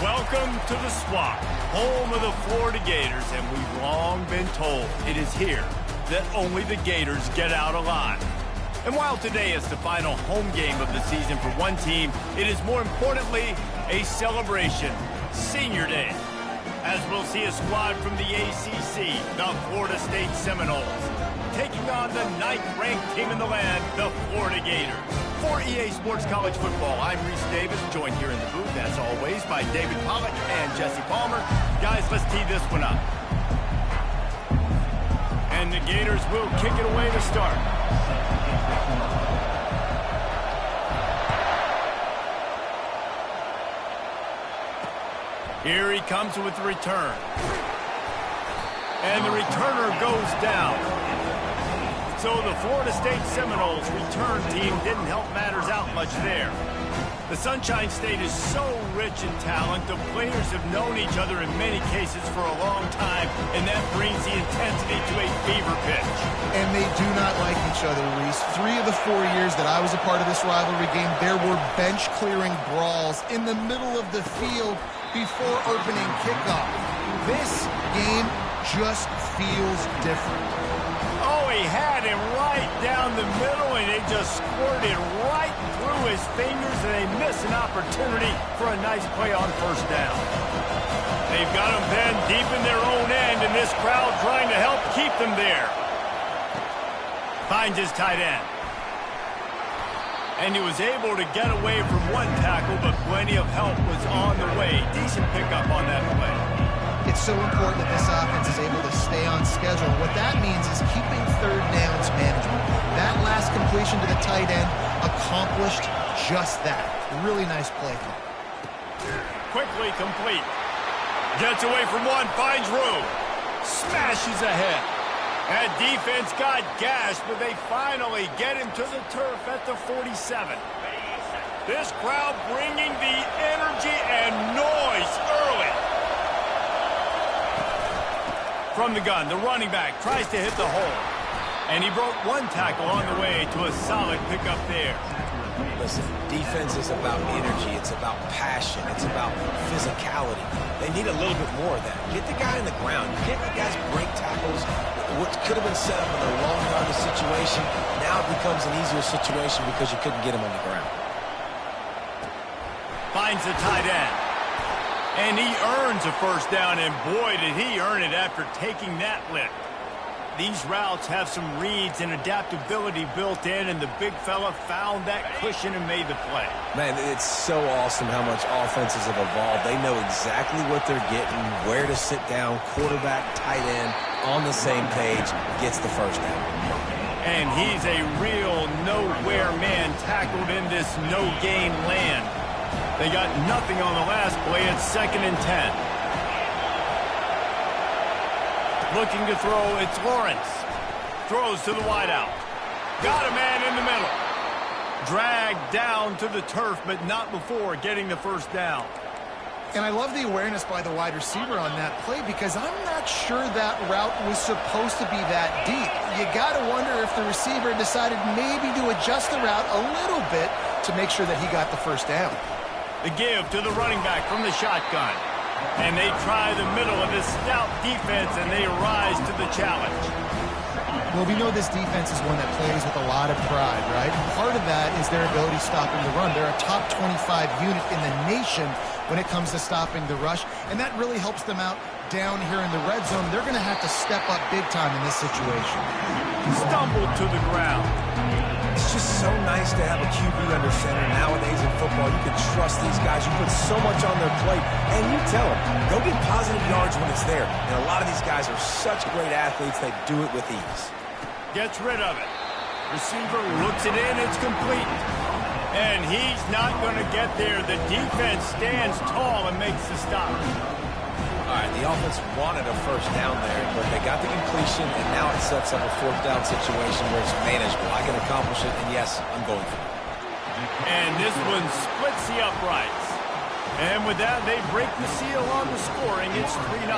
Welcome to the Swamp, home of the Florida Gators, and we've long been told it is here that only the Gators get out alive. And while today is the final home game of the season for one team, it is more importantly a celebration, Senior Day, as we'll see a squad from the ACC, the Florida State Seminoles, taking on the 9th-ranked team in the land, the Florida Gators. For EA Sports College Football, I'm Reese Davis, joined here in the booth, as always, by David Pollack and Jesse Palmer. Guys, let's tee this one up. And the Gators will kick it away to start. Here he comes with the return. And the returner goes down. So the Florida State Seminoles return team didn't help matters out much there. The Sunshine State is so rich in talent. The players have known each other in many cases for a long time, and that brings the intensity to a fever pitch. And they do not like each other, Reese. 3 of the 4 years that I was a part of this rivalry game, there were bench-clearing brawls in the middle of the field before opening kickoff. This game just feels different. Oh, he had him right down the middle, and it just squirted right through his fingers, and they miss an opportunity for a nice play on first down. They've got him then deep in their own end, and this crowd trying to help keep them there. Finds his tight end. And he was able to get away from one tackle, but plenty of help was on the way. Decent pickup on that play. It's so important that this offense is able to stay on schedule. What that means is keeping third downs manageable. That last completion to the tight end accomplished just that. Really nice play call. Quickly complete. Gets away from one, finds room. Smashes ahead. That defense got gashed, but they finally get him to the turf at the 47. This crowd bringing the energy and noise early. From the gun, the running back tries to hit the hole. And he broke one tackle on the way to a solid pickup there. Listen, defense is about energy. It's about passion. It's about physicality. They need a little bit more of that. Get the guy in the ground. You can't let guys break tackles. What could have been set up in a long yardage situation, now it becomes an easier situation because you couldn't get him on the ground. Finds the tight end. And he earns a first down, and boy, did he earn it after taking that lift. These routes have some reads and adaptability built in, and the big fella found that cushion and made the play. Man, it's so awesome how much offenses have evolved. They know exactly what they're getting, where to sit down, quarterback, tight end, on the same page, gets the first down. And he's a real nowhere man tackled in this no-gain land. They got nothing on the last play. It's 2nd and 10. Looking to throw, it's Lawrence. Throws to the wideout. Got a man in the middle. Dragged down to the turf, but not before getting the first down. And I love the awareness by the wide receiver on that play because I'm not sure that route was supposed to be that deep. You got to wonder if the receiver decided maybe to adjust the route a little bit to make sure that he got the first down. The give to the running back from the shotgun. And they try the middle of this stout defense, and they rise to the challenge. Well, we know this defense is one that plays with a lot of pride, right? And part of that is their ability stopping the run. They're a top 25 unit in the nation when it comes to stopping the rush, and that really helps them out down here in the red zone. They're going to have to step up big time in this situation. Stumbled to the ground. It's just so nice to have a QB under center. Nowadays in football, you can trust these guys. You put so much on their plate, and you tell them, go get positive yards when it's there. And a lot of these guys are such great athletes, they do it with ease. Gets rid of it. Receiver looks it in, it's complete. And he's not going to get there. The defense stands tall and makes the stop. All right, the offense wanted a first down there, but they got the completion, and now it sets up a 4th down situation where it's manageable. I can accomplish it, and yes, I'm going for it. And this one splits the uprights. And with that, they break the seal on the scoring. It's 3-0.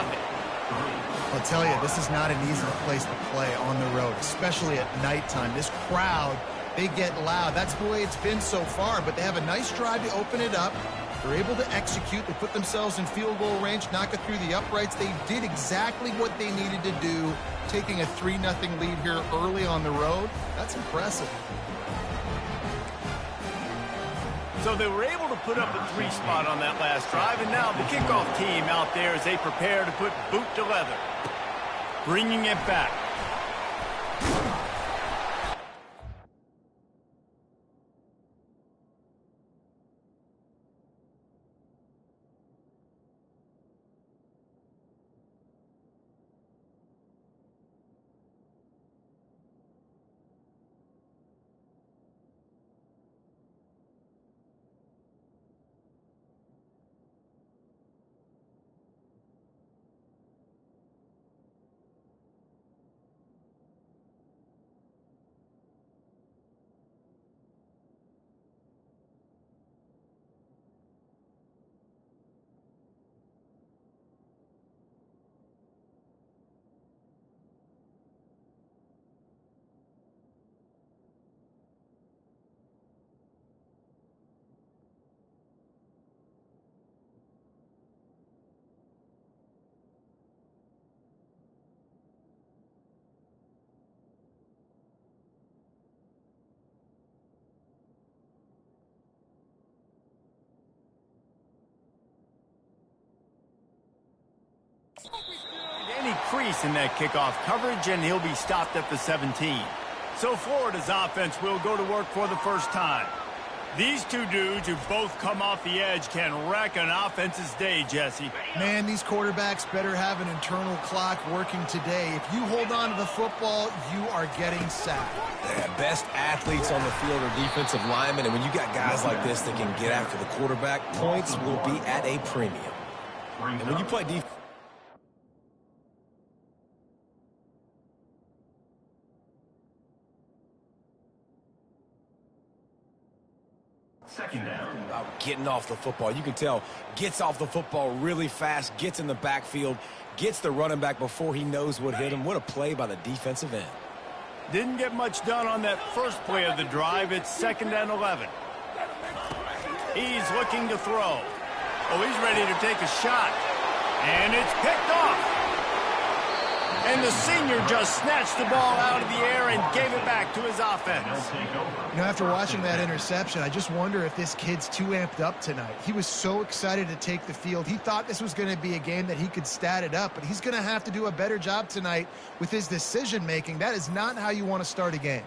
I'll tell you, this is not an easy place to play on the road, especially at nighttime. This crowd, they get loud. That's the way it's been so far, but they have a nice drive to open it up. They're able to execute. They put themselves in field goal range, knock it through the uprights. They did exactly what they needed to do, taking a 3-0 lead here early on the road. That's impressive. So they were able to put up a 3 spot on that last drive, and now the kickoff team out there as they prepare to put boot to leather. Bringing it back. Any crease in that kickoff coverage, and he'll be stopped at the 17. So Florida's offense will go to work for the first time. These two dudes who both come off the edge can wreck an offense's day, Jesse. Man, these quarterbacks better have an internal clock working today. If you hold on to the football, you are getting sacked. Yeah, best athletes on the field are defensive linemen, and when you got guys like this that can get after the quarterback, points will be at a premium. And when you play defense, Second down. About getting off the football. You can tell, gets off the football really fast, gets in the backfield, gets the running back before he knows what hit him. What a play by the defensive end. Didn't get much done on that first play of the drive. It's 2nd and 11. He's looking to throw. Oh, he's ready to take a shot. And it's picked off. And the senior just snatched the ball out of the air and gave it back to his offense. You know, after watching that interception, I just wonder if this kid's too amped up tonight. He was so excited to take the field. He thought this was going to be a game that he could stat it up, but he's going to have to do a better job tonight with his decision-making. That is not how you want to start a game.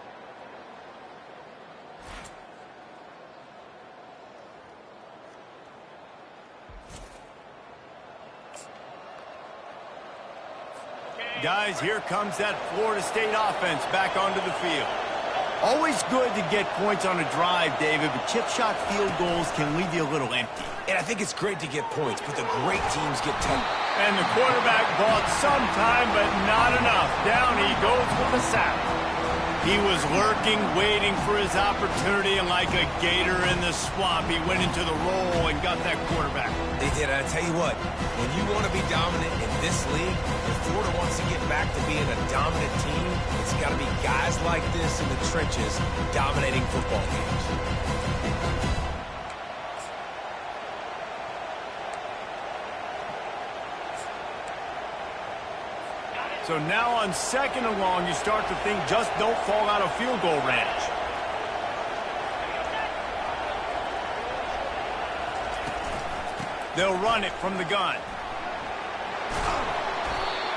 Guys, here comes that Florida State offense back onto the field. Always good to get points on a drive, David, but chip shot field goals can leave you a little empty. And I think it's great to get points, but the great teams get tough. And the quarterback bought some time, but not enough. Down he goes with the sack. He was lurking, waiting for his opportunity, and like a gator in the swamp, he went into the roll and got that quarterback. They did. I tell you what, when you want to be dominant in this league, if Florida wants to get back to being a dominant team, it's got to be guys like this in the trenches dominating football games. So now on 2nd and long, you start to think just don't fall out of field goal range. They'll run it from the gun.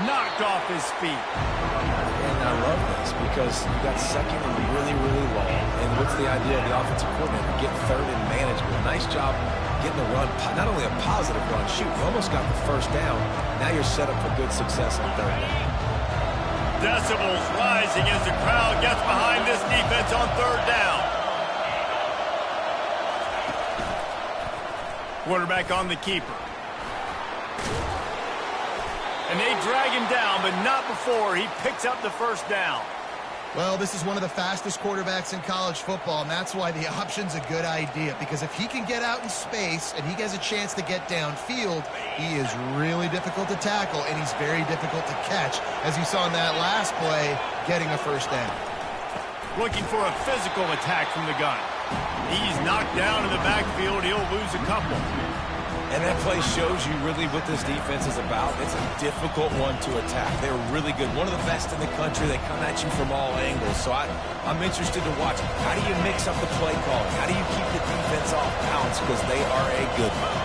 Knocked off his feet. And I love this because you got 2nd and really, really long. And what's the idea of the offensive coordinator? Get 3rd and manageable. Nice job getting the run, not only a positive run, shoot, you almost got the 1st down. Now you're set up for good success on 3rd down. Decibels rising as the crowd gets behind this defense on 3rd down. Quarterback on the keeper. And they drag him down, but not before he picks up the 1st down. Well, this is one of the fastest quarterbacks in college football, and that's why the option's a good idea, because if he can get out in space and he has a chance to get downfield, he is really difficult to tackle, and he's very difficult to catch, as you saw in that last play, getting a 1st down. Looking for a physical attack from the gun. He's knocked down in the backfield. He'll lose a couple. And that play shows you really what this defense is about. It's a difficult one to attack. They're really good. One of the best in the country. They come at you from all angles. So I'm interested to watch. How do you mix up the play calling? How do you keep the defense off balance? Because they are a good one.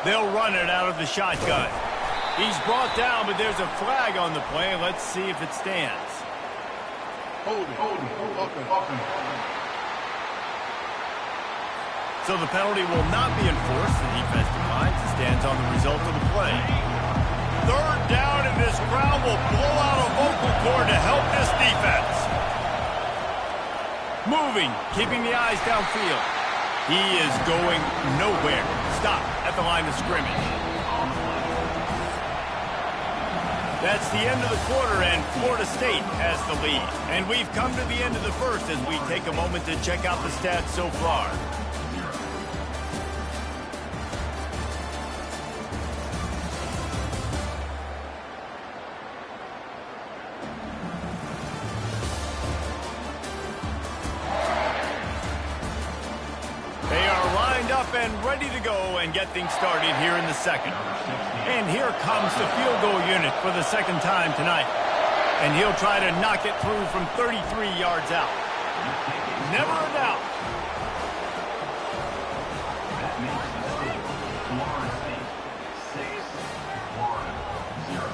They'll run it out of the shotgun. He's brought down, but there's a flag on the play. Let's see if it stands. Hold it. So the penalty will not be enforced. The defense declines and stands on the result of the play. Third down, and this crowd will blow out a vocal cord to help this defense. Moving, keeping the eyes downfield. He is going nowhere. Stop at the line of scrimmage. That's the end of the quarter, and Florida State has the lead. And we've come to the end of the first as we take a moment to check out the stats so far. And ready to go and get things started here in the second. And here comes the field goal unit for the second time tonight. And he'll try to knock it through from 33 yards out. Never a doubt. That makes the score Florida State 6, Florida 0.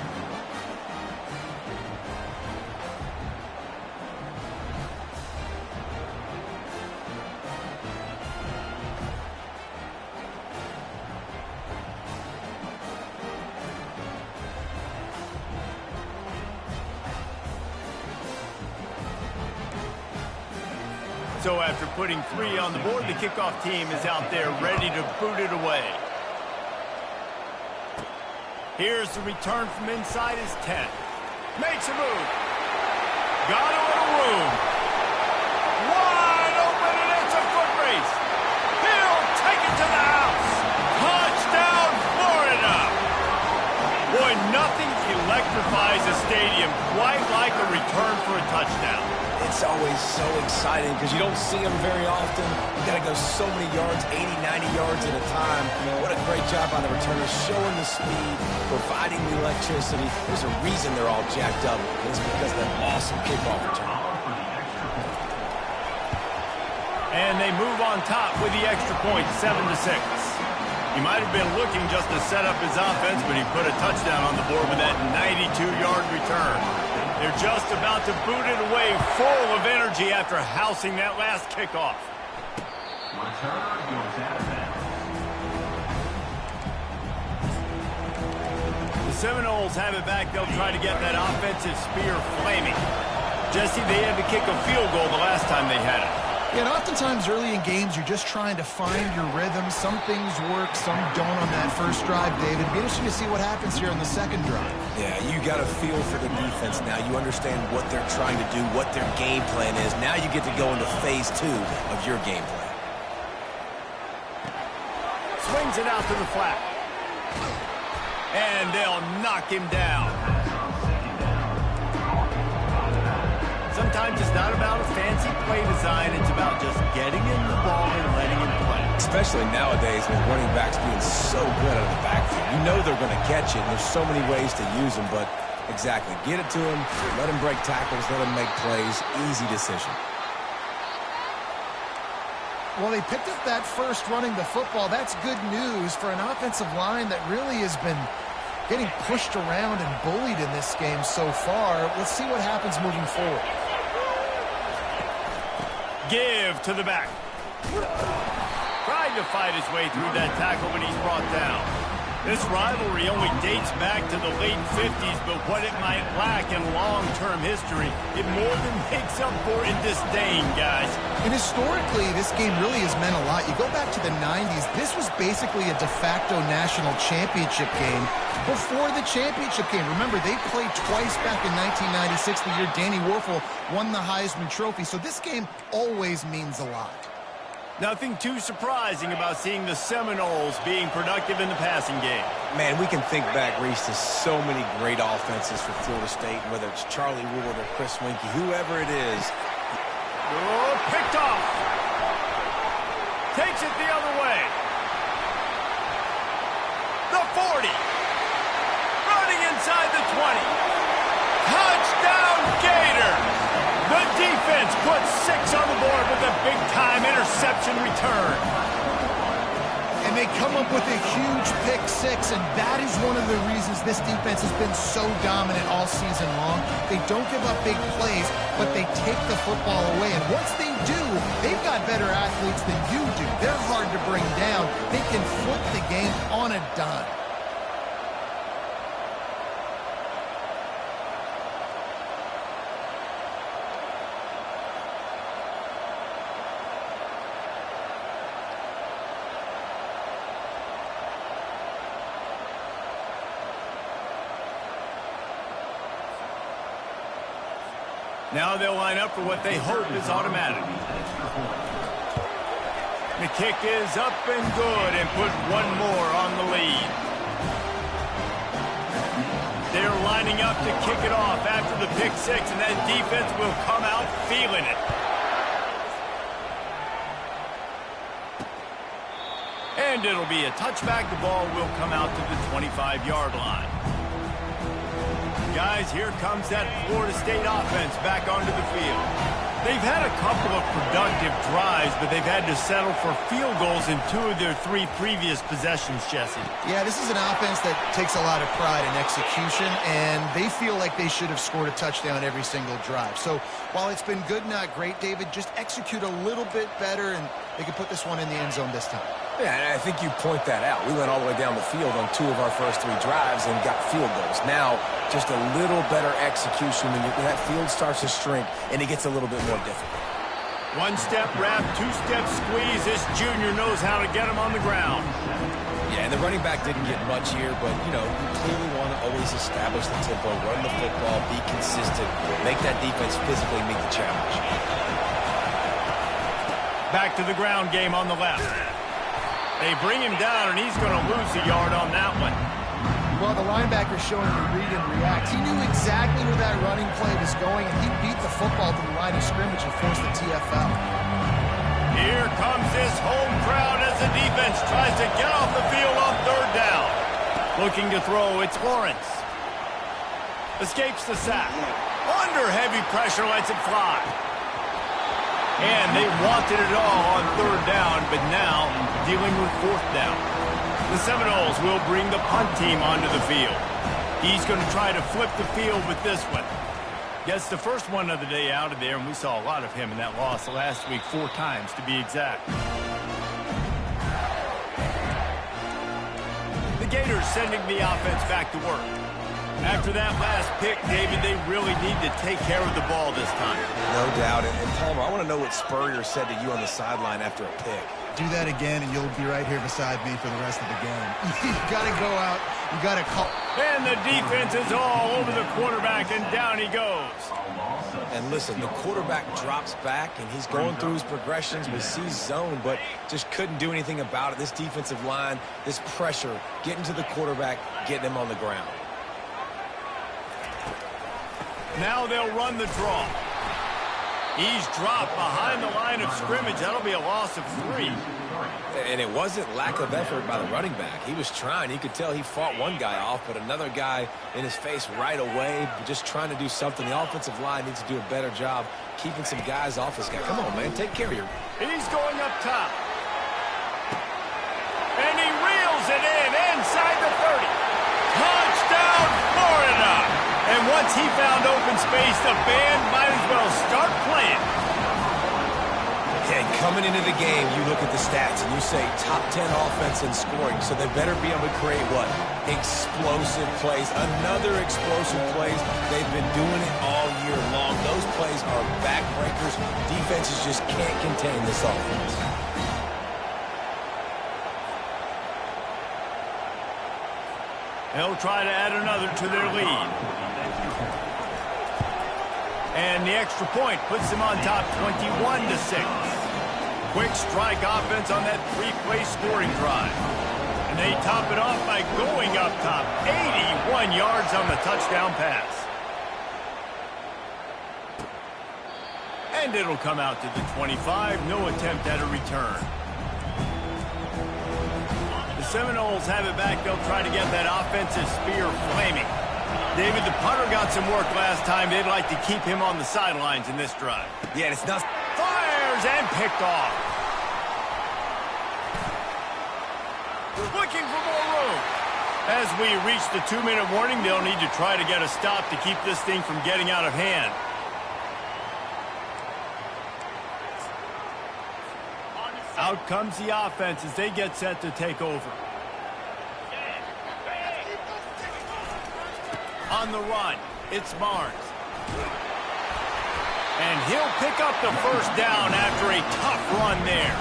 So after putting 3 on the board, the kickoff team is out there ready to boot it away. Here's the return from inside his 10. Makes a move. Got a little room. Wide open, and it's a foot race. He'll take it to the house. Touchdown, Florida. Boy, nothing electrifies a stadium quite like a return for a touchdown. It's always so exciting because you don't see them very often. You got to go so many yards, 80, 90 yards at a time. What a great job by the returners, showing the speed, providing the electricity. There's a reason they're all jacked up. It's because of that awesome kickoff return. And they move on top with the extra point, 7-6. He might have been looking just to set up his offense, but he put a touchdown on the board with that 92-yard return. They're just about to boot it away, full of energy after housing that last kickoff. Return goes out of bounds. The Seminoles have it back. They'll try to get that offensive spear flaming. Jesse, they had to kick a field goal the last time they had it. Yeah, and oftentimes early in games, you're just trying to find your rhythm. Some things work, some don't on that first drive, David. It'd be interesting to see what happens here in the second drive. Yeah, you got a feel for the defense now. You understand what they're trying to do, what their game plan is. Now you get to go into phase 2 of your game plan. Swings it out to the flat. And they'll knock him down. Sometimes it's not about a fancy play design. It's about just getting him the ball and letting him play. Especially nowadays when running backs being so good out of the backfield. You know they're going to catch it, and there's so many ways to use them, but exactly. Get it to him, let him break tackles, let him make plays. Easy decision. Well, they picked up that first running the football. That's good news for an offensive line that really has been getting pushed around and bullied in this game so far. Let's see what happens moving forward. Give to the back. Trying to fight his way through that tackle, but he's brought down. This rivalry only dates back to the late 50s, but what it might lack in long-term history, it more than makes up for in disdain, guys. And historically, this game really has meant a lot. You go back to the 90s, this was basically a de facto national championship game before the championship game. Remember, they played twice back in 1996, the year Danny Werfel won the Heisman Trophy. So this game always means a lot. Nothing too surprising about seeing the Seminoles being productive in the passing game. Man, we can think back, Reese, to so many great offenses for Florida State, whether it's Charlie Ward or Chris Winkie, whoever it is. Oh, picked off. Takes it the other way. The 40. Running inside the 20. Touchdown, Gators! The defense puts 6 on the board with a big-time interception return. And they come up with a huge pick 6, and that is one of the reasons this defense has been so dominant all season long. They don't give up big plays, but they take the football away. And once they do, they've got better athletes than you do. They're hard to bring down. They can flip the game on a dime. Now they'll line up for what they hope is automatic. The kick is up and good and put one more on the lead. They're lining up to kick it off after the pick 6, and that defense will come out feeling it. And it'll be a touchback. The ball will come out to the 25-yard line. Guys, here comes that Florida State offense back onto the field. They've had a couple of productive drives, but they've had to settle for field goals in 2 of their 3 previous possessions, Jesse. Yeah, this is an offense that takes a lot of pride in execution, and they feel like they should have scored a touchdown every single drive. So while it's been good, not great, David, just execute a little bit better, and they can put this one in the end zone this time. Yeah, and I think you point that out. We went all the way down the field on 2 of our first 3 drives and got field goals. Now, just a little better execution when that field starts to shrink and it gets a little bit more difficult. 1-step wrap, 2-step squeeze. This junior knows how to get him on the ground. Yeah, and the running back didn't get much here, but, you know, you clearly want to always establish the tempo, run the football, be consistent, make that defense physically meet the challenge. Back to the ground game on the left. They bring him down, and he's going to lose a yard on that one. Well, the linebacker's showing to read and react. He knew exactly where that running play was going, and he beat the football to the line of scrimmage and forced the TFL. Here comes this home crowd as the defense tries to get off the field on 3rd down. Looking to throw, it's Lawrence. Escapes the sack. Under heavy pressure, lets it fly. And they wanted it all on 3rd down, but now dealing with 4th down. The Seminoles will bring the punt team onto the field. He's going to try to flip the field with this one. Gets the first one of the day out of there, and we saw a lot of him in that loss last week, 4 times to be exact. The Gators sending the offense back to work. After that last pick, David, they really need to take care of the ball this time. No doubt. And Palmer, I want to know what Spurrier said to you on the sideline after a pick. Do that again, and you'll be right here beside me for the rest of the game. You got to go out. You got to call. And the defense is all over the quarterback, and down he goes. And listen, the quarterback drops back, and he's going through his progressions. We see zone, but just couldn't do anything about it. This defensive line, this pressure, getting to the quarterback, getting him on the ground. Now they'll run the draw. He's dropped behind the line of scrimmage. That'll be a loss of 3. And it wasn't lack of effort by the running back. He was trying. You could tell he fought one guy off, but another guy in his face right away, just trying to do something. The offensive line needs to do a better job keeping some guys off this guy. Come on, man. Take care of your... He's going up top. And he reels it in inside the 30. Touchdown, Florida! And once he found open space, the band might as well start playing. And coming into the game, you look at the stats and you say top 10 offense in scoring, so they better be able to create what? Explosive plays. Another explosive plays. They've been doing it all year long. Those plays are backbreakers. Defenses just can't contain this offense. They'll try to add another to their lead. And the extra point puts them on top 21-6. quick strike offense on that three-play scoring drive. And they top it off by going up top. 81 yards on the touchdown pass. And it'll come out to the 25. No attempt at a return. The Seminoles have it back. They'll try to get that offensive spear flaming. David, the punter got some work last time. They'd like to keep him on the sidelines in this drive. Yeah, it's not... Fires and picked off. Looking for more room. As we reach the 2-minute warning, they'll need to try to get a stop to keep this thing from getting out of hand. Out comes the offense as they get set to take over. On the run, it's Barnes. And he'll pick up the first down after a tough run there.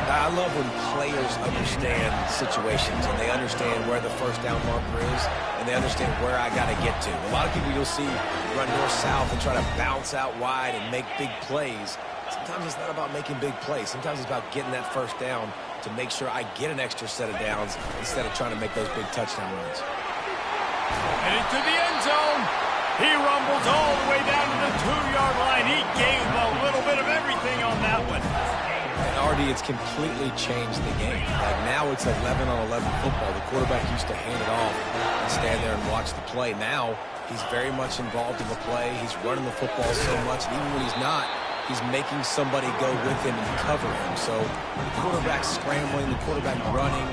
I love when players understand situations and they understand where the first down marker is and they understand where I got to get to. A lot of people you'll see run north-south and try to bounce out wide and make big plays. Sometimes it's not about making big plays. Sometimes it's about getting that first down to make sure I get an extra set of downs instead of trying to make those big touchdown runs. And into the end zone. He rumbles all the way down to the 2-yard line. He gave a little bit of everything on that one. And RD, it's completely changed the game. Like now it's 11-on-11 football. The quarterback used to hand it off and stand there and watch the play. Now he's very much involved in the play. He's running the football so much. And even when he's not, he's making somebody go with him and cover him. So the quarterback scrambling, the quarterback running,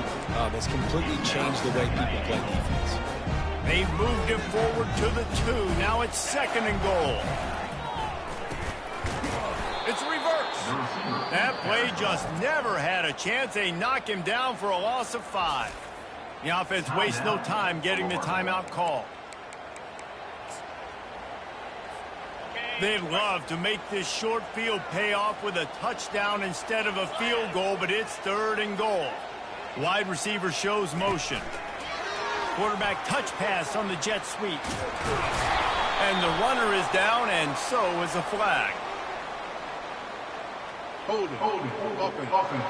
has completely changed the way people play defense. They've moved him forward to the 2. Now it's 2nd and goal. It's reverse. That play just never had a chance. They knock him down for a loss of 5. The offense wastes no time getting the timeout call. They'd love to make this short field pay off with a touchdown instead of a field goal, but it's 3rd and goal. Wide receiver shows motion. Quarterback touch pass on the jet sweep. And the runner is down, and so is a flag. Hold it. Offense.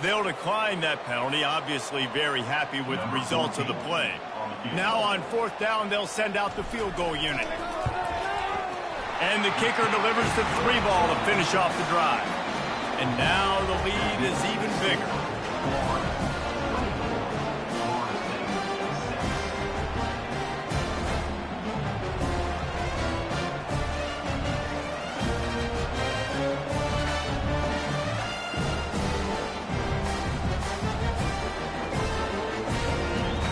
They'll decline that penalty, obviously very happy with the results of the play. Now on 4th down, they'll send out the field goal unit. And the kicker delivers the 3 ball to finish off the drive. And now the lead is even bigger.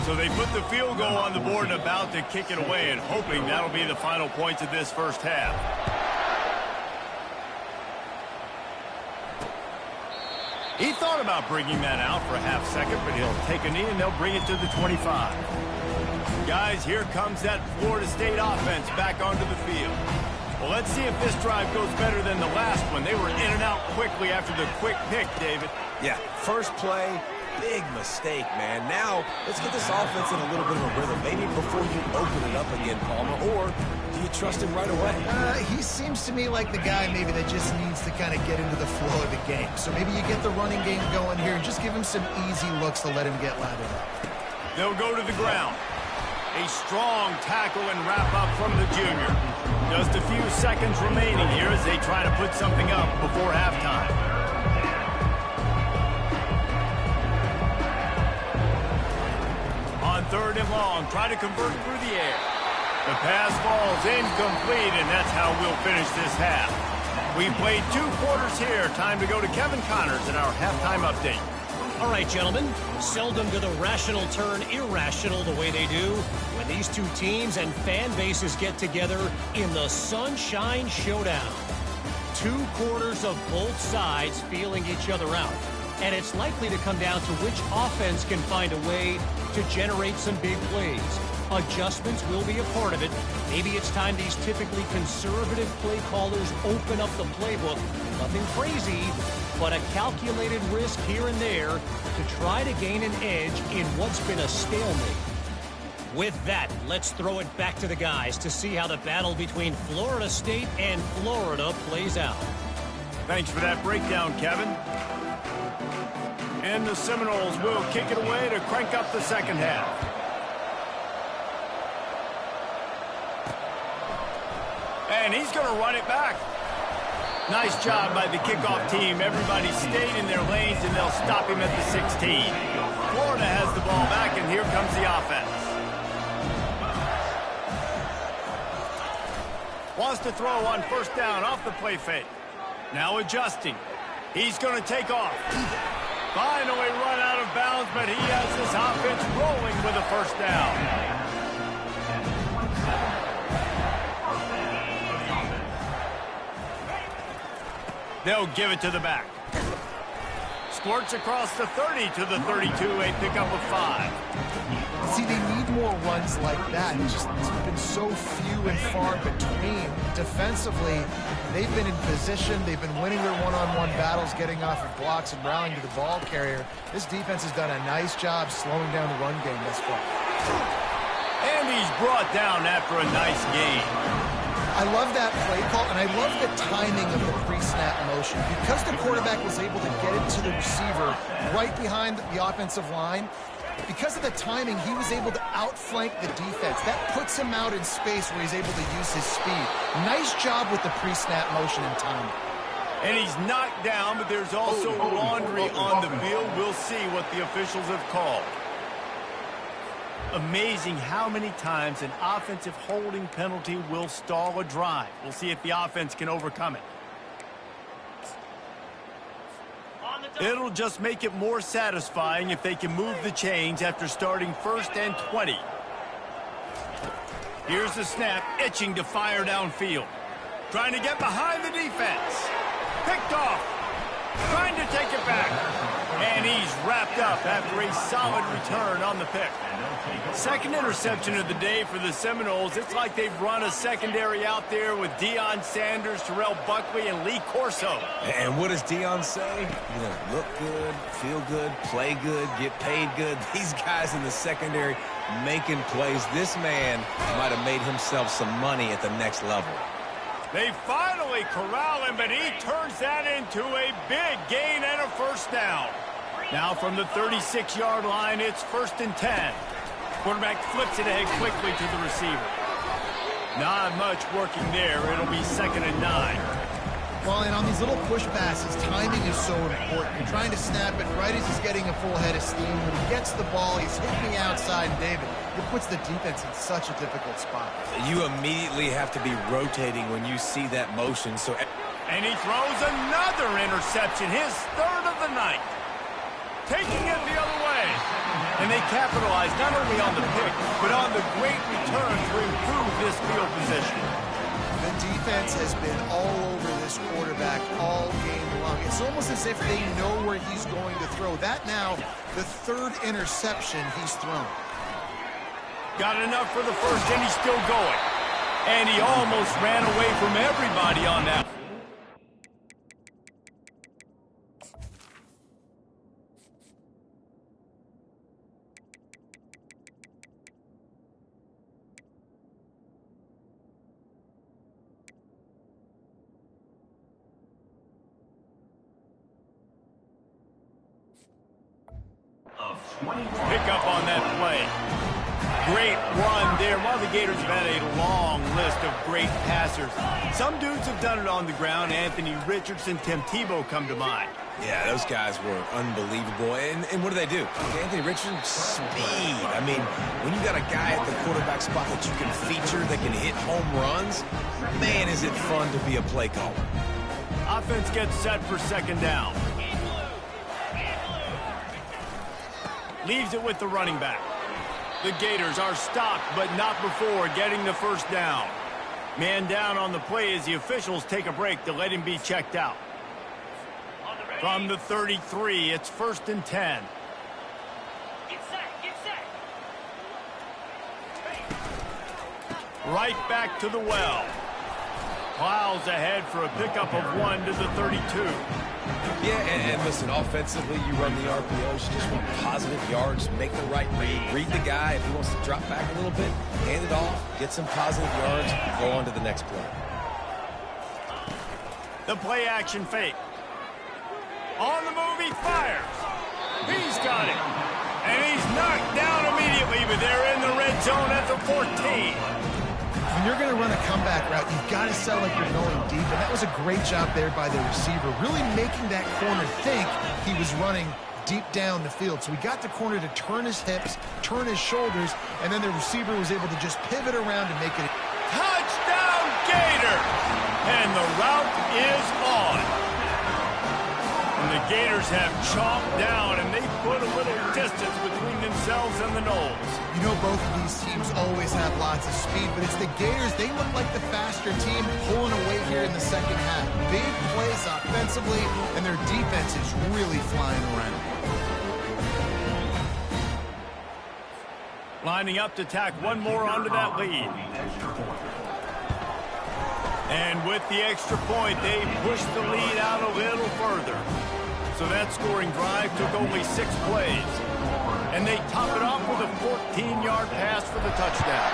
So they put the field goal on the board and about to kick it away, and hoping that'll be the final points of this first half. He thought about bringing that out for a half second, but he'll take a knee and they'll bring it to the 25. Guys, here comes that Florida State offense back onto the field. Well, let's see if this drive goes better than the last one. They were in and out quickly after the quick pick, David. Yeah, first play, big mistake, man. Now, let's get this offense in a little bit of a rhythm. Maybe before you open it up again, Palmer, or do you trust him right away? He seems to me like the guy maybe that just needs to kind of get into the flow of the game. So maybe you get the running game going here and just give him some easy looks to let him get lathered up. They'll go to the ground. A strong tackle and wrap up from the junior. Just a few seconds remaining here as they try to put something up before halftime. On 3rd and long, try to convert through the air. The pass falls incomplete, and that's how we'll finish this half. We played 2 quarters here. Time to go to Kevin Connors in our halftime update. All right, gentlemen, seldom do the rational turn irrational the way they do when these 2 teams and fan bases get together in the Sunshine Showdown. 2 quarters of both sides feeling each other out. And it's likely to come down to which offense can find a way to generate some big plays. Adjustments will be a part of it. Maybe it's time these typically conservative play callers open up the playbook. Nothing crazy, but a calculated risk here and there to try to gain an edge in what's been a stalemate. With that, let's throw it back to the guys to see how the battle between Florida State and Florida plays out. Thanks for that breakdown, Kevin. And the Seminoles will kick it away to crank up the second half. And he's going to run it back. Nice job by the kickoff team. Everybody stayed in their lanes, and they'll stop him at the 16. Florida has the ball back, and here comes the offense. Wants to throw on first down off the play fake. Now adjusting. He's going to take off. Finally run out of bounds, but he has this offense rolling with a first down. They'll give it to the back. Squirts across the 30 to the 32, a pickup of 5. See, they need more runs like that. It's been so few and far between. Defensively, they've been in position. They've been winning their one-on-one battles, getting off of blocks and rallying to the ball carrier. This defense has done a nice job slowing down the run game thus far. And he's brought down after a nice gain. I love that play call, and I love the timing of the pre-snap motion. Because the quarterback was able to get it to the receiver right behind the offensive line, because of the timing, he was able to outflank the defense. That puts him out in space where he's able to use his speed. Nice job with the pre-snap motion and timing. And he's knocked down, but there's also laundry on the field. We'll see what the officials have called. Amazing how many times an offensive holding penalty will stall a drive. We'll see if the offense can overcome it. It'll just make it more satisfying if they can move the chains after starting 1st and 20. Here's the snap, itching to fire downfield. Trying to get behind the defense. Picked off. Trying to take it back. And he's wrapped up after a solid return on the pick. Second interception of the day for the Seminoles. It's like they've run a secondary out there with Deion Sanders, Terrell Buckley, and Lee Corso. And what does Deion say? Look good, feel good, play good, get paid good. These guys in the secondary making plays. This man might have made himself some money at the next level. They finally corral him, but he turns that into a big gain and a first down. Now from the 36-yard line, it's 1st and 10. Quarterback flips it ahead quickly to the receiver. Not much working there. It'll be 2nd and 9. Well, and on these little push passes, timing is so important. You're trying to snap it right as he's getting a full head of steam. When he gets the ball, he's hitting the outside, and David, it puts the defense in such a difficult spot. You immediately have to be rotating when you see that motion. And he throws another interception, his 3rd of the night. Taking it the other way. And they capitalize not only on the pick, but on the great return to improve this field position. The defense has been all over this quarterback all game long. It's almost as if they know where he's going to throw. That now, the 3rd interception he's thrown. Got enough for the first, and he's still going. And he almost ran away from everybody on that. Pick up on that play. Great run there. While the Gators have had a long list of great passers, some dudes have done it on the ground. Anthony Richardson, Tim Tebow come to mind. Yeah, those guys were unbelievable. And what do? Anthony Richardson, speed. I mean, when you got a guy at the quarterback spot that you can feature, that can hit home runs, man, is it fun to be a play caller. Offense gets set for 2nd down. Leaves it with the running back. The Gators are stopped, but not before getting the first down. Man down on the play as the officials take a break to let him be checked out. From the 33, it's 1st and 10. Right back to the well. Plows ahead for a pickup of 1 to the 32. Yeah, and listen, offensively, you run the RPOs, you just want positive yards, make the right read the guy. If he wants to drop back a little bit, hand it off, get some positive yards, go on to the next play. The play action fake. On the move, he fires. He's got it. And he's knocked down immediately, but they're in the red zone at the 14. When you're going to run a comeback route, you've got to sell like you're going deep, and that was a great job there by the receiver, really making that corner think he was running deep down the field. So he got the corner to turn his hips, turn his shoulders, and then the receiver was able to just pivot around and make it. Touchdown, Gators! And the route is on. And the Gators have chomped down, and they put a little distance between themselves and the Noles. You know, both of these teams always have lots of speed, but it's the Gators. They look like the faster team pulling away here in the second half. Big plays offensively, and their defense is really flying around. Lining up to tack one more onto that lead. And with the extra point, they pushed the lead out a little further. So that scoring drive took only 6 plays. And they top it off with a 14-yard pass for the touchdown.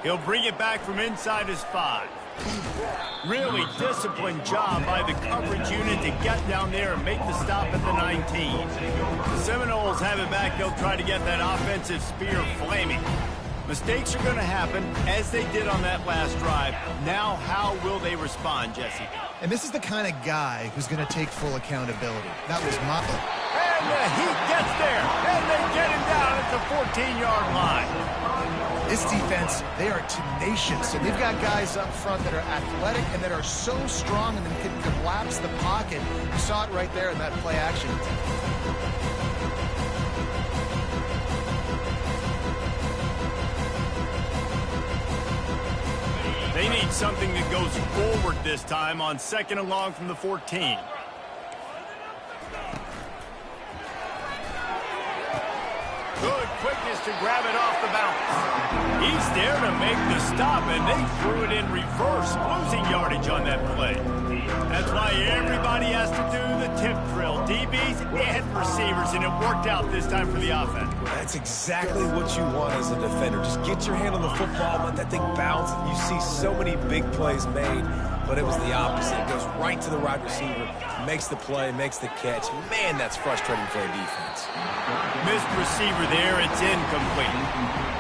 He'll bring it back from inside his 5. Really disciplined job by the coverage unit to get down there and make the stop at the 19. The Seminoles have it back. They'll try to get that offensive spear flaming. Mistakes are going to happen, as they did on that last drive. Now, how will they respond, Jesse? And this is the kind of guy who's going to take full accountability. That was Mottle. And the Heat gets there, and they get him down at the 14-yard line. This defense, they are tenacious, and they've got guys up front that are athletic and that are so strong and then can collapse the pocket. You saw it right there in that play action. They need something that goes forward this time on 2nd and long from the 14. Good quickness to grab it off the bounce. He's there to make the stop, and they threw it in reverse, losing yardage on that play. That's why everybody has to do the tip drill, DBs and receivers, and it worked out this time for the offense. That's exactly what you want as a defender. Just get your hand on the football, let that thing bounce. You see so many big plays made, but it was the opposite. It goes right to the wide receiver, makes the play, makes the catch. Man, that's frustrating for a defense. Missed receiver there, it's incomplete.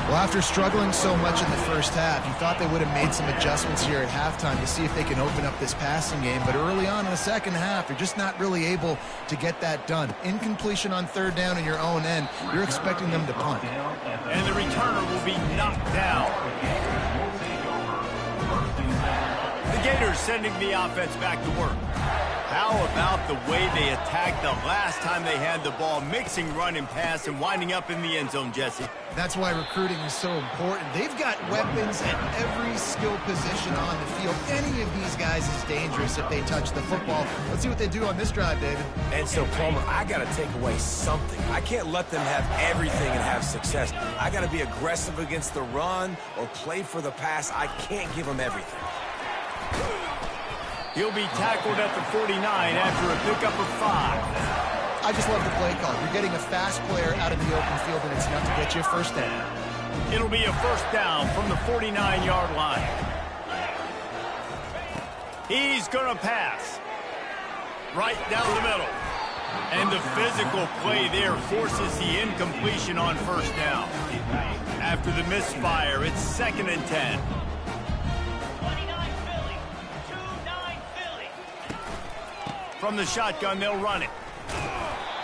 Well, after struggling so much in the first half, you thought they would have made some adjustments here at halftime to see if they can open up this passing game. But early on in the second half, you're just not really able to get that done. Incompletion on 3rd down in your own end, you're expecting them to punt. And the returner will be knocked down. The Gators sending the offense back to work. How about the way they attacked the last time they had the ball, mixing run and pass and winding up in the end zone, Jesse? That's why recruiting is so important. They've got weapons at every skill position on the field. Any of these guys is dangerous if they touch the football. Let's see what they do on this drive, David. And so, Palmer, I got to take away something. I can't let them have everything and have success. I got to be aggressive against the run or play for the pass. I can't give them everything. He'll be tackled at the 49 after a pickup of 5. I just love the play call. You're getting a fast player out of the open field, and it's enough to get you a first down. It'll be a first down from the 49-yard line. He's going to pass. Right down the middle. And the physical play there forces the incompletion on first down. After the misfire, it's 2nd and 10. From the shotgun, they'll run it.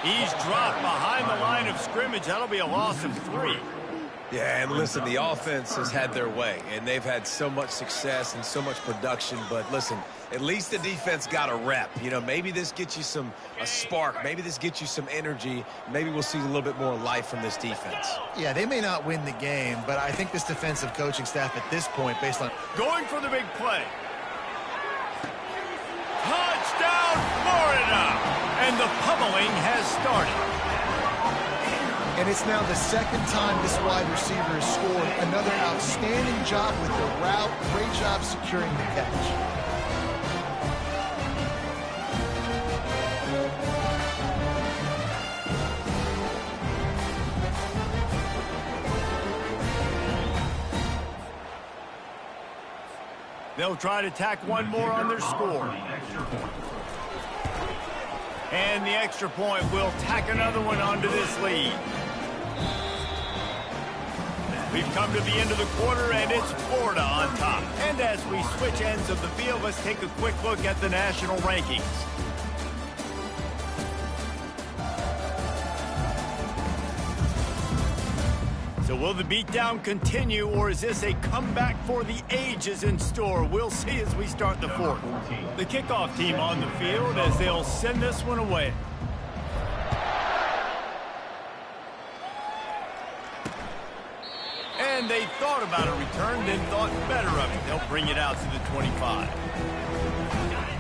He's dropped behind the line of scrimmage. That'll be a loss of 3. Yeah, and listen, the offense has had their way, and they've had so much success and so much production. But listen, at least the defense got a rep. You know, maybe this gets you a spark. Maybe this gets you some energy. Maybe we'll see a little bit more life from this defense. Yeah, they may not win the game, but I think this defensive coaching staff at this point, based on... Going for the big play. Touchdown, Florida! And the pummeling has started. And it's now the 2nd time this wide receiver has scored. Another outstanding job with the route. Great job securing the catch. They'll try to tack one more on their score. And the extra point will tack another one onto this lead. We've come to the end of the quarter, and it's Florida on top. And as we switch ends of the field, let's take a quick look at the national rankings. So will the beatdown continue, or is this a comeback for the ages in store? We'll see as we start the fourth. The kickoff team on the field as they'll send this one away. And they thought about a return, then thought better of it. They'll bring it out to the 25.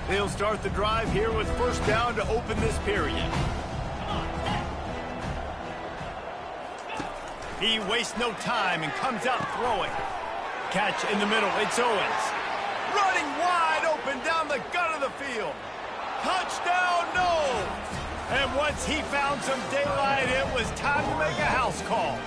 They'll start the drive here with first down to open this period. He wastes no time and comes out throwing. Catch in the middle, it's Owens. Running wide open down the gut of the field. Touchdown, no! And once he found some daylight, it was time to make a house call.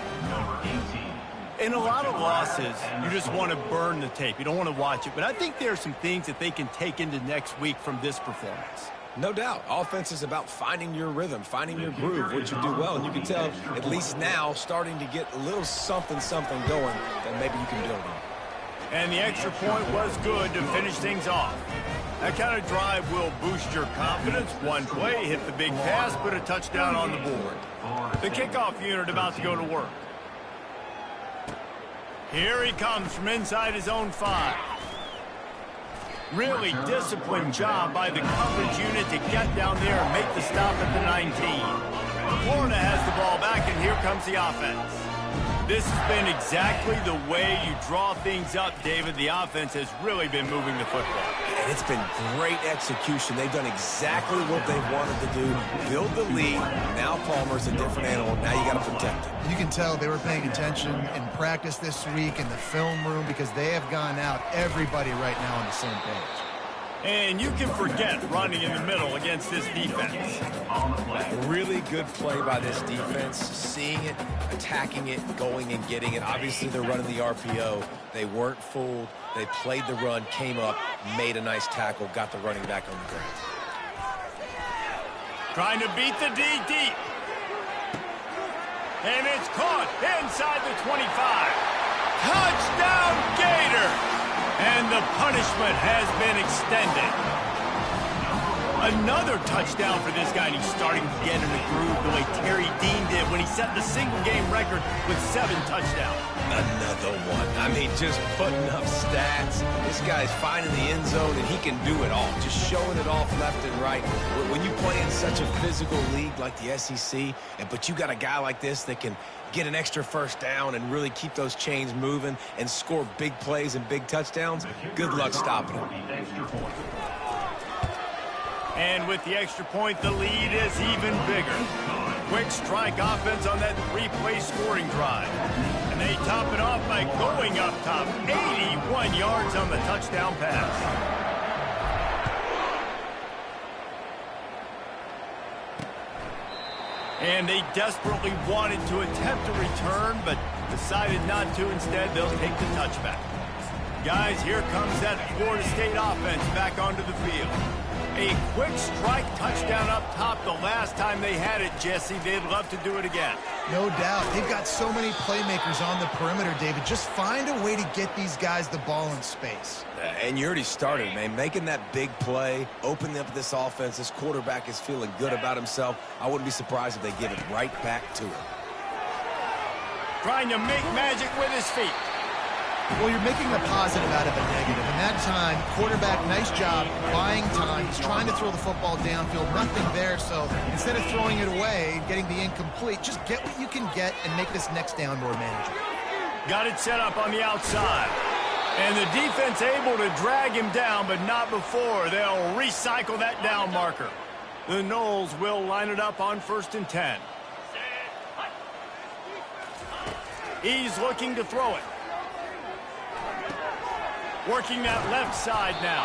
In a lot of losses, you just want to burn the tape. You don't want to watch it. But I think there are some things that they can take into next week from this performance. No doubt. Offense is about finding your rhythm, finding your groove, what you do well. And you can tell, at least now, starting to get a little something going that maybe you can build on. And the extra point was good to finish things off. That kind of drive will boost your confidence. One play, hit the big pass, put a touchdown on the board. The kickoff unit about to go to work. Here he comes from inside his own 5. Really disciplined job by the coverage unit to get down there and make the stop at the 19. Florida has the ball back, and here comes the offense. This has been exactly the way you draw things up, David. The offense has really been moving the football. And it's been great execution. They've done exactly what they wanted to do. Build the lead. Now Palmer's a different animal. Now you got to protect it. You can tell they were paying attention in practice this week in the film room because they have gone out, everybody right now on the same page. And you can forget running in the middle against this defense. A really good play by this defense, seeing it, attacking it, going and getting it. Obviously, they're running the RPO. They weren't fooled. They played the run, came up, made a nice tackle, got the running back on the ground. Trying to beat the D deep. And it's caught inside the 25. Touchdown, Gator! And the punishment has been extended. Another touchdown for this guy, and he's starting to get in the groove the way Terry Dean did when he set the single-game record with 7 touchdowns. Another one. I mean, just putting up stats. This guy's finding the end zone, and he can do it all. Just showing it off left and right. When you play in such a physical league like the SEC, but you got a guy like this that can get an extra first down and really keep those chains moving and score big plays and big touchdowns, good luck stopping him. And with the extra point, the lead is even bigger. Quick strike offense on that 3-play scoring drive. And they top it off by going up top. 81 yards on the touchdown pass. And they desperately wanted to attempt a return, but decided not to. Instead, they'll take the touchback. Guys, here comes that Florida State offense back onto the field. A quick strike touchdown up top the last time they had it, Jesse. They'd love to do it again. No doubt. They've got so many playmakers on the perimeter, David. Just find a way to get these guys the ball in space. And you already started, man. Making that big play, opening up this offense. This quarterback is feeling good about himself. I wouldn't be surprised if they give it right back to him. Trying to make magic with his feet. Well, you're making a positive out of a negative. And that time, quarterback, nice job, buying time. He's trying to throw the football downfield. Nothing there, so instead of throwing it away, getting the incomplete, just get what you can get and make this next down more manageable. Got it set up on the outside. And the defense able to drag him down, but not before. They'll recycle that down marker. The Noles will line it up on 1st and 10. He's looking to throw it. Working that left side now.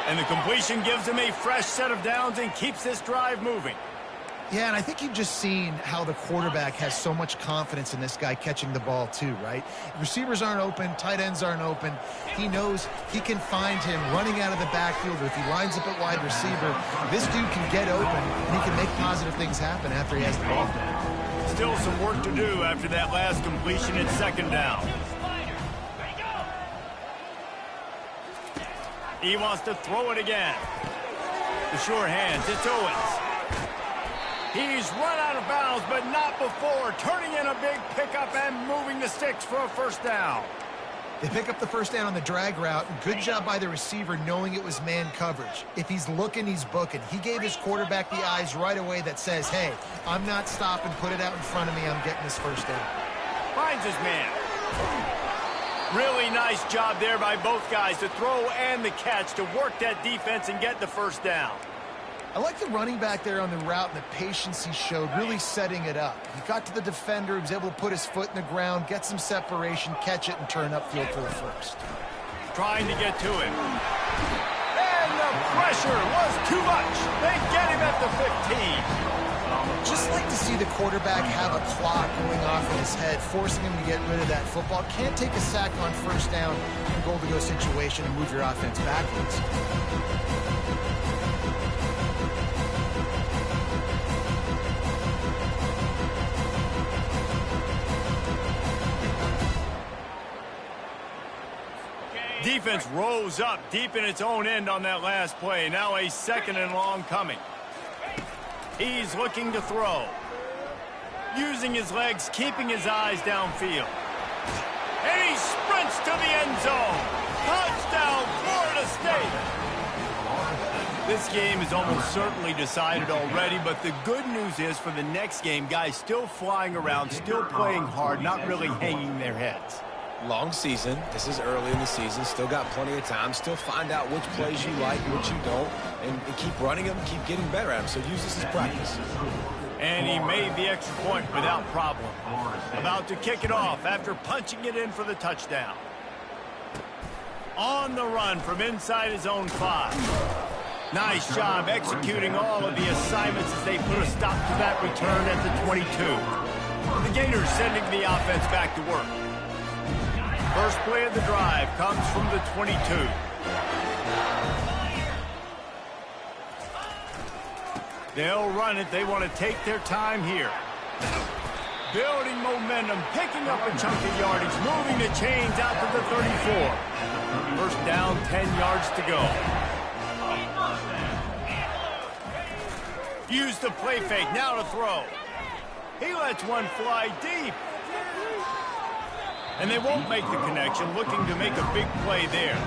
And the completion gives him a fresh set of downs and keeps this drive moving. Yeah, and I think you've just seen how the quarterback has so much confidence in this guy catching the ball too, right? Receivers aren't open, tight ends aren't open. He knows he can find him running out of the backfield, or if he lines up at wide receiver, this dude can get open, and he can make positive things happen after he has the ball. Still some work to do after that last completion at second down. He wants to throw it again. The sure hands, it's Owens. He's run out of bounds, but not before turning in a big pickup and moving the sticks for a first down. They pick up the first down on the drag route. Good job by the receiver knowing it was man coverage. If he's looking, he's booking. He gave his quarterback the eyes right away that says, hey, I'm not stopping, put it out in front of me, I'm getting this first down. Finds his man. Really nice job there by both guys to throw and the catch to work that defense and get the first down. I like the running back there on the route and the patience he showed, really setting it up. He got to the defender, he was able to put his foot in the ground, get some separation, catch it, and turn upfield for the first. Trying to get to him. And the pressure was too much. They get him at the 15. Just like to see the quarterback have a clock going off in his head, forcing him to get rid of that football. Can't take a sack on first down in a goal-to-go situation and move your offense backwards. Defense rose up deep in its own end on that last play. Now a second and long coming. He's looking to throw. Using his legs, keeping his eyes downfield. And he sprints to the end zone. Touchdown, Florida State. This game is almost certainly decided already, but the good news is for the next game, guys still flying around, still playing hard, not really hanging their heads. Long season. This is early in the season. Still got plenty of time. Still find out which plays you like, which you don't, and keep running them, keep getting better at them. So use this as practice. And he made the extra point without problem. About to kick it off after punching it in for the touchdown. On the run from inside his own 5. Nice job executing all of the assignments as they put a stop to that return at the 22. The Gators sending the offense back to work. First play of the drive comes from the 22. They'll run it. They want to take their time here. Building momentum, picking up a chunk of yardage, moving the chains out to the 34. First down, 10 yards to go. Use the play fake, now to throw. He lets one fly deep. And they won't make the connection, looking to make a big play there.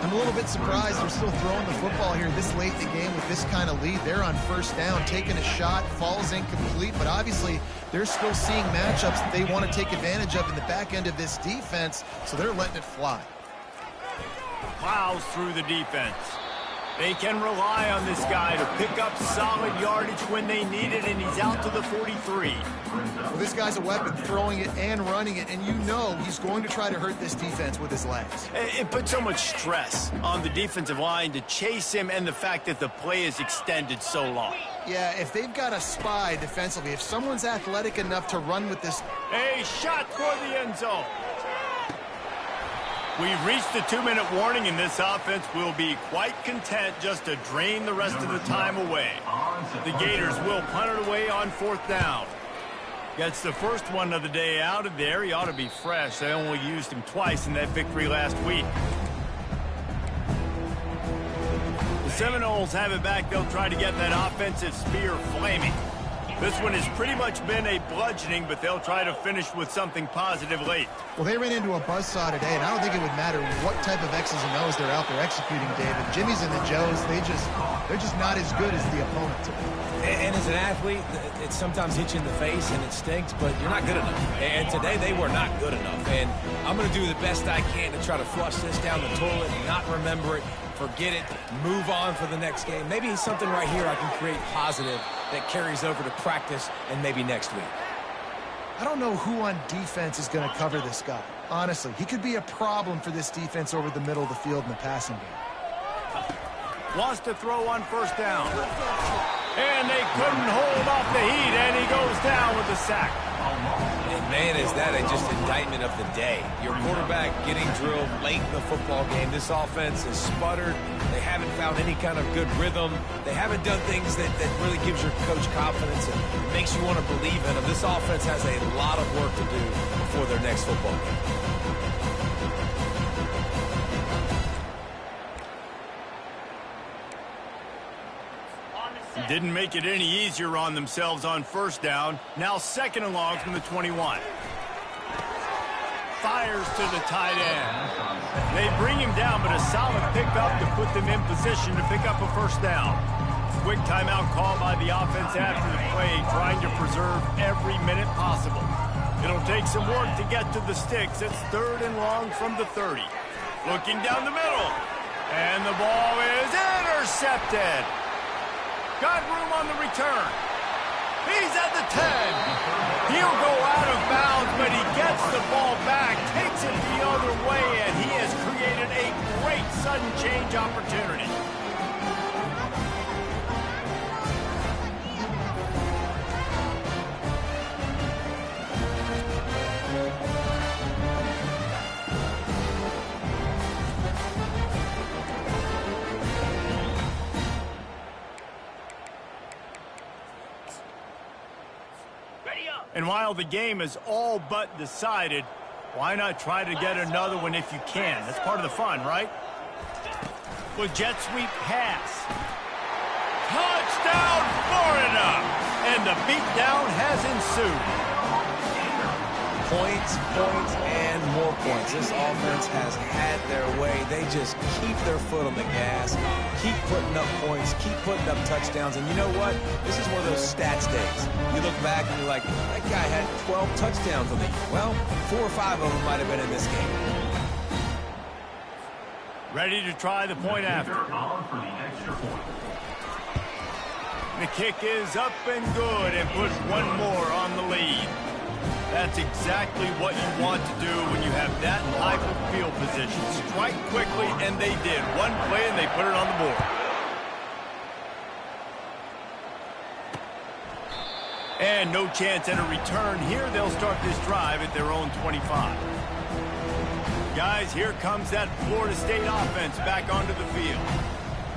I'm a little bit surprised they're still throwing the football here this late in the game with this kind of lead. They're on first down, taking a shot, falls incomplete, but obviously they're still seeing matchups that they want to take advantage of in the back end of this defense, so they're letting it fly. Plows through the defense. They can rely on this guy to pick up solid yardage when they need it, and he's out to the 43. Well, this guy's a weapon, throwing it and running it, and you know he's going to try to hurt this defense with his legs. It puts so much stress on the defensive line to chase him, and the fact that the play is extended so long. Yeah, if they've got a spy defensively, if someone's athletic enough to run with this... A shot for the end zone. We've reached the 2-minute warning, and this offense will be quite content just to drain the rest of the time away. The Gators will punt it away on fourth down. Gets the first one of the day out of there. He ought to be fresh. They only used him twice in that victory last week. The Seminoles have it back. They'll try to get that offensive spear flaming. This one has pretty much been a bludgeoning, but they'll try to finish with something positive late. Well, they ran into a buzzsaw today, and I don't think it would matter what type of X's and O's they're out there executing, David. Jimmy's and the Joes, they're just not as good as the opponent today. And as an athlete, it sometimes hits you in the face and it stinks, but you're not good enough. And today they were not good enough. And I'm going to do the best I can to try to flush this down the toilet and not remember it, forget it, move on for the next game. Maybe something right here I can create positive that carries over to practice and maybe next week. I don't know who on defense is going to cover this guy. Honestly, he could be a problem for this defense over the middle of the field in the passing game. Wants to throw on first down. And they couldn't hold off the heat, and he goes down with the sack. And man, is that just indictment of the day. Your quarterback getting drilled late in the football game. This offense has sputtered. They haven't found any kind of good rhythm. They haven't done things that really gives your coach confidence and makes you want to believe in them. This offense has a lot of work to do before their next football game. Didn't make it any easier on themselves on first down. Now second and long from the 21. Fires to the tight end. They bring him down, but a solid pickup to put them in position to pick up a first down. Quick timeout call by the offense after the play, trying to preserve every minute possible. It'll take some work to get to the sticks. It's third and long from the 30. Looking down the middle. And the ball is intercepted. Got room on the return. He's at the 10. He'll go out of bounds, but he gets the ball back, takes it the other way, and he has created a great sudden change opportunity. And while the game is all but decided, why not try to get another one if you can? That's part of the fun, right? With jet sweep pass. Touchdown, Florida! And the beatdown has ensued. Points, and more points. This offense has had their way. They just keep their foot on the gas, keep putting up points, keep putting up touchdowns. And you know what? This is one of those stats days. You look back and you're like, that guy had 12 touchdowns on the year. Well, 4 or 5 of them might have been in this game. Ready to try the point after. The kick is up and good and puts one more on the lead. That's exactly what you want to do when you have that type of field position. Strike quickly, and they did. One play, and they put it on the board. And no chance at a return here. They'll start this drive at their own 25. Guys, here comes that Florida State offense back onto the field.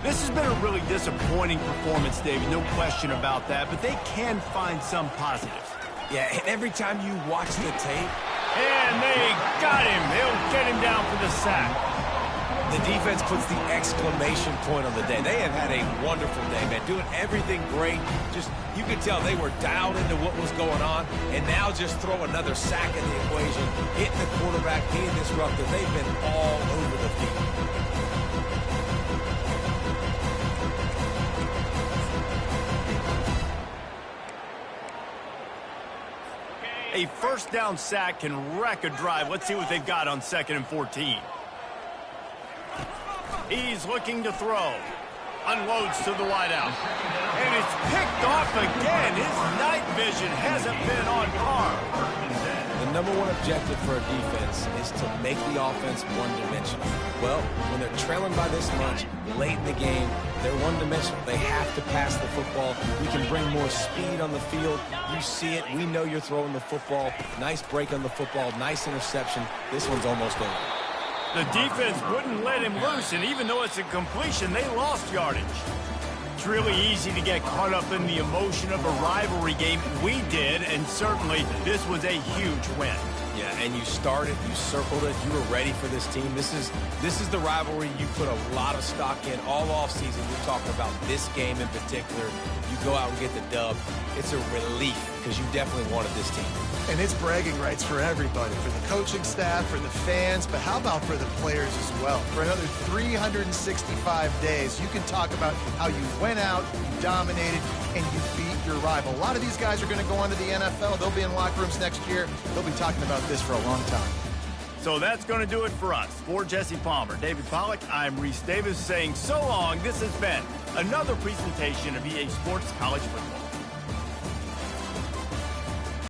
This has been a really disappointing performance, David. No question about that, but they can find some positives. Yeah, and every time you watch the tape. And they got him. They'll get him down for the sack. The defense puts the exclamation point on the day. They have had a wonderful day, man. Doing everything great. Just, you could tell they were dialed into what was going on. And now just throw another sack in the equation. Hitting the quarterback, being disruptive. They've been all over the field. A first down sack can wreck a drive. Let's see what they've got on 2nd and 14. He's looking to throw. Unloads to the wideout. And it's picked off again. His night vision hasn't been on par. The number one objective for a defense is to make the offense one-dimensional. Well, when they're trailing by this much, late in the game, they're one-dimensional. They have to pass the football. We can bring more speed on the field. You see it. We know you're throwing the football. Nice break on the football. Nice interception. This one's almost over. The defense wouldn't let him loose, and even though it's a completion, they lost yardage. It's really easy to get caught up in the emotion of a rivalry game. We did, and certainly this was a huge win. Yeah, and you started, you circled it, you were ready for this team. This is the rivalry you put a lot of stock in all offseason. You're talking about this game in particular. You go out and get the dub. It's a relief because you definitely wanted this team. And it's bragging rights for everybody, for the coaching staff, for the fans, but how about for the players as well? For another 365 days, you can talk about how you went out, you dominated, and you beat your rival. A lot of these guys are going to go on to the NFL. They'll be in locker rooms next year. They'll be talking about this for a long time. So that's going to do it for us. For Jesse Palmer, David Pollack, I'm Reese Davis saying so long. This has been another presentation of EA Sports College Football.